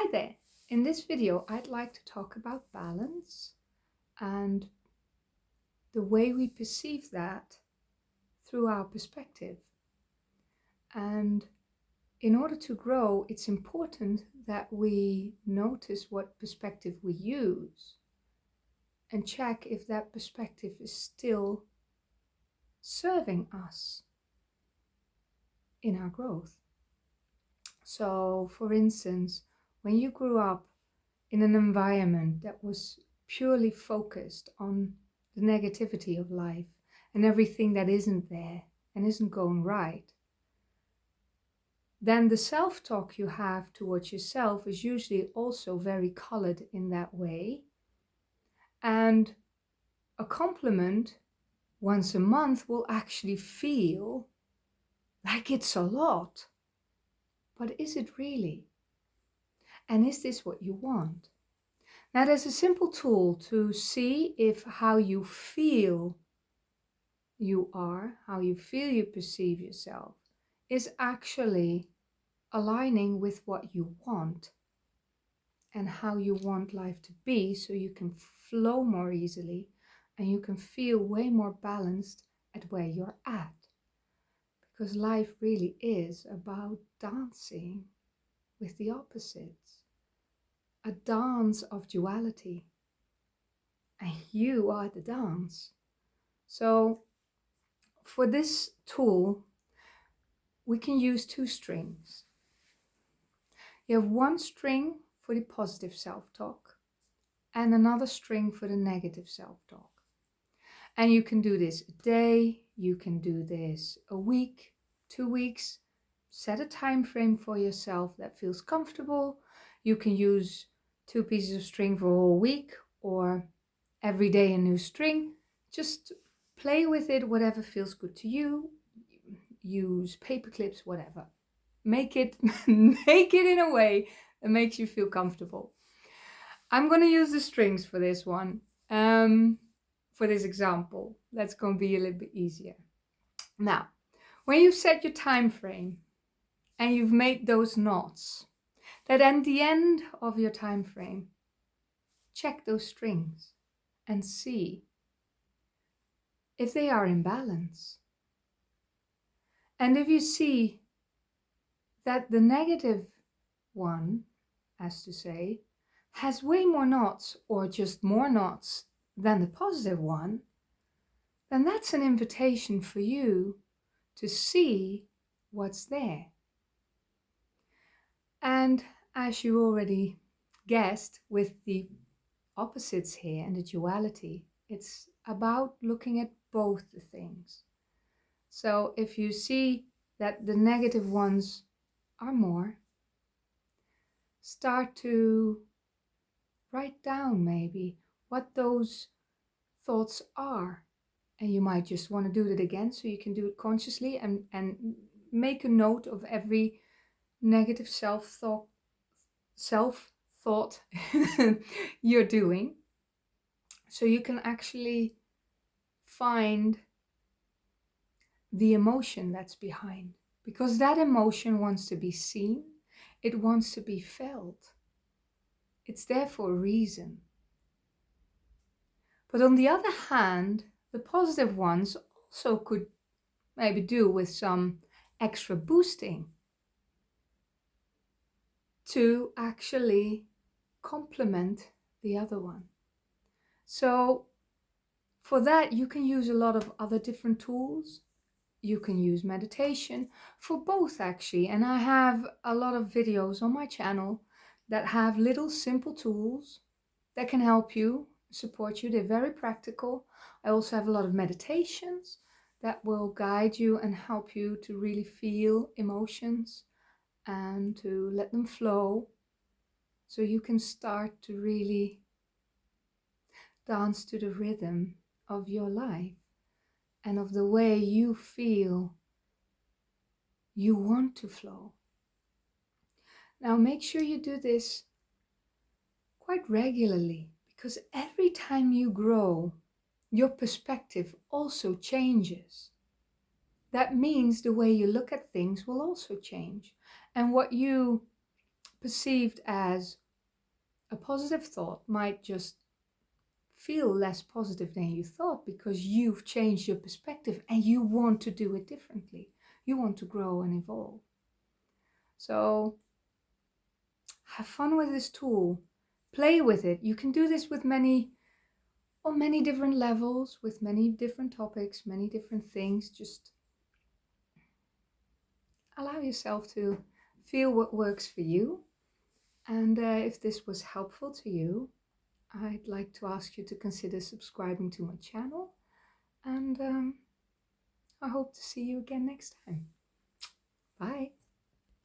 Hi there! In this video I'd like to talk about balance and the way we perceive that through our perspective. And in order to grow, it's important that we notice what perspective we use and check if that perspective is still serving us in our growth. So, for instance, when you grew up in an environment that was purely focused on the negativity of life and everything that isn't there and isn't going right, then the self-talk you have towards yourself is usually also very colored in that way. And a compliment once a month will actually feel like it's a lot. But is it really? And is this what you want? Now, there's a simple tool to see if how you feel you are, how you feel you perceive yourself, is actually aligning with what you want and how you want life to be, so you can flow more easily and you can feel way more balanced at where you're at. Because life really is about dancing with the opposites. A dance of duality, and you are the dance. So for this tool, we can use two strings. You have one string for the positive self-talk and another string for the negative self-talk. And you can do this a day, you can do this a week, 2 weeks. Set a time frame for yourself that feels comfortable. You can use 2 pieces of string for a whole week, or every day a new string. Just play with it, whatever feels good to you. Use paper clips, whatever. Make it in a way that makes you feel comfortable. I'm going to use the strings for this one, for this example. That's going to be a little bit easier. Now, when you've set your time frame and you've made those knots, that at the end of your time frame, check those strings and see if they are in balance. And if you see that the negative one, as to say, has way more knots or just more knots than the positive one, then that's an invitation for you to see what's there. And as you already guessed with the opposites here and the duality, it's about looking at both the things. So if you see that the negative ones are more, start to write down maybe what those thoughts are. And you might just want to do it again, so you can do it consciously and make a note of every negative self-thought you're doing, so you can actually find the emotion that's behind, because that emotion wants to be seen, it wants to be felt, it's there for a reason. But on the other hand, the positive ones also could maybe do with some extra boosting to actually complement the other one. So for that, you can use a lot of other different tools. You can use meditation for both, actually. And I have a lot of videos on my channel that have little simple tools that can help you, support you. They're very practical. I also have a lot of meditations that will guide you and help you to really feel emotions and to let them flow, so you can start to really dance to the rhythm of your life and of the way you feel you want to flow. Now make sure you do this quite regularly, because every time you grow, your perspective also changes. That means the way you look at things will also change. And what you perceived as a positive thought might just feel less positive than you thought because you've changed your perspective and you want to do it differently. You want to grow and evolve. So have fun with this tool. Play with it. You can do this with on many different levels, with many different topics, many different things. Just allow yourself to feel what works for you. And if this was helpful to you, I'd like to ask you to consider subscribing to my channel. And I hope to see you again next time. Bye.